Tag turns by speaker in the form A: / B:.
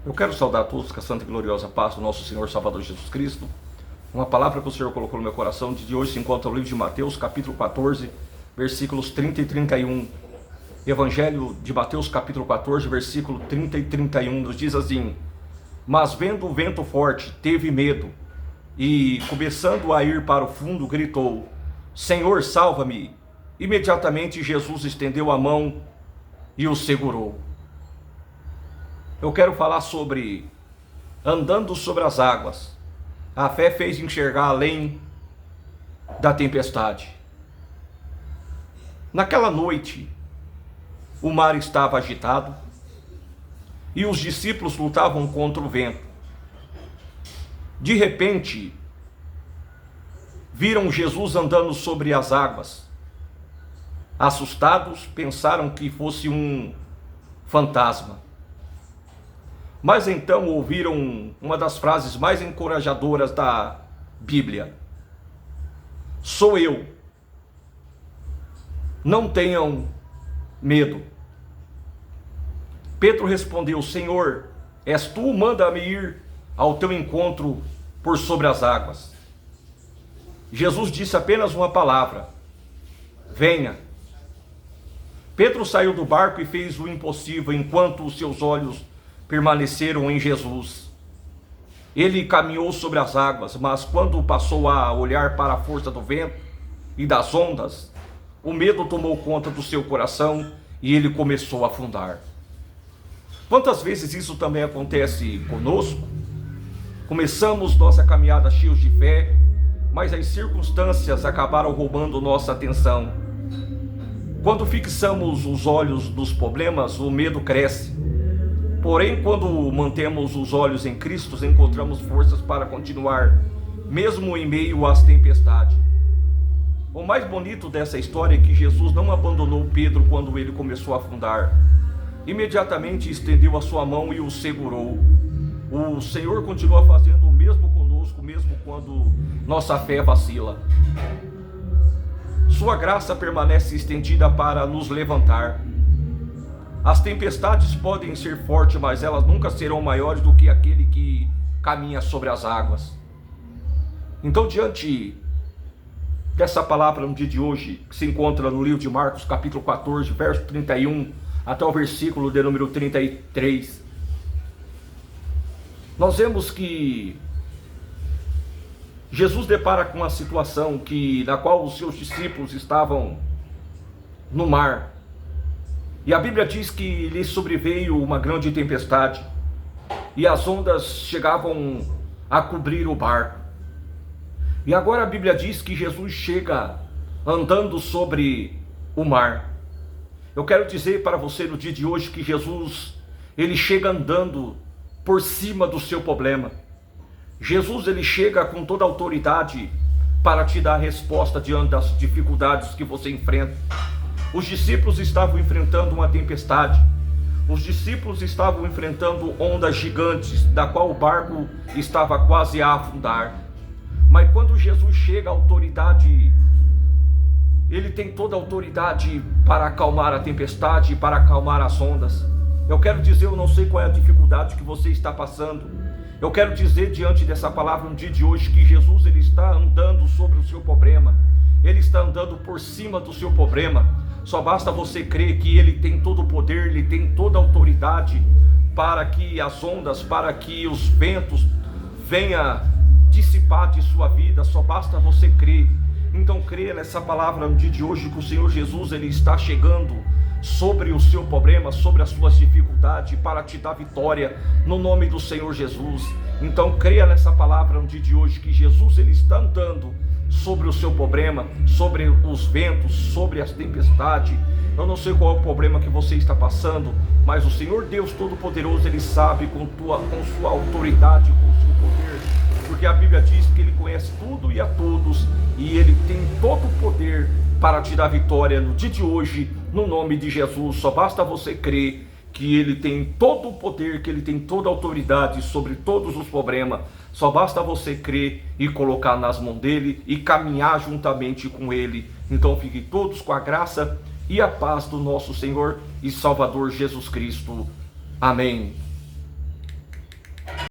A: Eu quero saudar a todos com a santa e gloriosa paz do nosso Senhor Salvador Jesus Cristo. Uma palavra que o Senhor colocou no meu coração de hoje se encontra no livro de Mateus, capítulo 14, versículos 30 e 31. Evangelho de Mateus, capítulo 14, versículo 30 e 31, nos diz assim: Mas vendo o vento forte, teve medo, e começando a ir para o fundo, gritou: Senhor, salva-me! Imediatamente Jesus estendeu a mão e o segurou. Eu quero falar sobre andando sobre as águas. A fé fez enxergar além da tempestade. Naquela noite, o mar estava agitado e os discípulos lutavam contra o vento. De repente, viram Jesus andando sobre as águas. Assustados, pensaram que fosse um fantasma. Mas então ouviram uma das frases mais encorajadoras da Bíblia: Sou eu. Não tenham medo. Pedro respondeu: Senhor, és tu, manda-me ir ao teu encontro por sobre as águas. Jesus disse apenas uma palavra: venha. Pedro saiu do barco e fez o impossível enquanto os seus olhos permaneceram em Jesus. Ele caminhou sobre as águas, mas quando passou a olhar para a força do vento e das ondas, o medo tomou conta do seu coração e ele começou a afundar. Quantas vezes isso também acontece conosco? Começamos nossa caminhada cheios de fé, mas as circunstâncias acabaram roubando nossa atenção. Quando fixamos os olhos nos problemas, o medo cresce. Porém, quando mantemos os olhos em Cristo, encontramos forças para continuar, mesmo em meio às tempestades. O mais bonito dessa história é que Jesus não abandonou Pedro quando ele começou a afundar. Imediatamente estendeu a sua mão e o segurou. O Senhor continua fazendo o mesmo conosco, mesmo quando nossa fé vacila. Sua graça permanece estendida para nos levantar. As tempestades podem ser fortes, mas elas nunca serão maiores do que aquele que caminha sobre as águas. Então, diante dessa palavra no dia de hoje, que se encontra no livro de Marcos, capítulo 14, verso 31, até o versículo de número 33, nós vemos que Jesus depara com uma situação na qual os seus discípulos estavam no mar. E a Bíblia diz que lhe sobreveio uma grande tempestade e as ondas chegavam a cobrir o barco. E agora a Bíblia diz que Jesus chega andando sobre o mar. Eu quero dizer para você no dia de hoje que Jesus, ele chega andando por cima do seu problema. Jesus, ele chega com toda a autoridade para te dar a resposta diante das dificuldades que você enfrenta. Os discípulos estavam enfrentando uma tempestade. Os discípulos estavam enfrentando ondas gigantes, da qual o barco estava quase a afundar. Mas quando Jesus chega, a autoridade, ele tem toda a autoridade para acalmar a tempestade, para acalmar as ondas. Eu quero dizer, eu não sei qual é a dificuldade que você está passando. Eu quero dizer diante dessa palavra no dia de hoje que Jesus, ele está andando sobre o seu problema. Ele está andando por cima do seu problema. Só basta você crer que ele tem todo o poder, ele tem toda a autoridade para que as ondas, para que os ventos venham dissipar de sua vida. Só basta você crer. Então creia nessa palavra no dia de hoje que o Senhor Jesus, ele está chegando sobre o seu problema, sobre as suas dificuldades, para te dar vitória no nome do Senhor Jesus. Então creia nessa palavra no dia de hoje que Jesus, ele está andando sobre o seu problema, sobre os ventos, sobre as tempestades. Eu não sei qual é o problema que você está passando, mas o Senhor Deus Todo-Poderoso, ele sabe com sua autoridade, com seu poder, porque a Bíblia diz que ele conhece tudo e a todos, e ele tem todo o poder para te dar vitória no dia de hoje, no nome de Jesus. Só basta você crer que ele tem todo o poder, que ele tem toda a autoridade sobre todos os problemas. Só basta você crer e colocar nas mãos dele e caminhar juntamente com ele. Então fiquem todos com a graça e a paz do nosso Senhor e Salvador Jesus Cristo. Amém.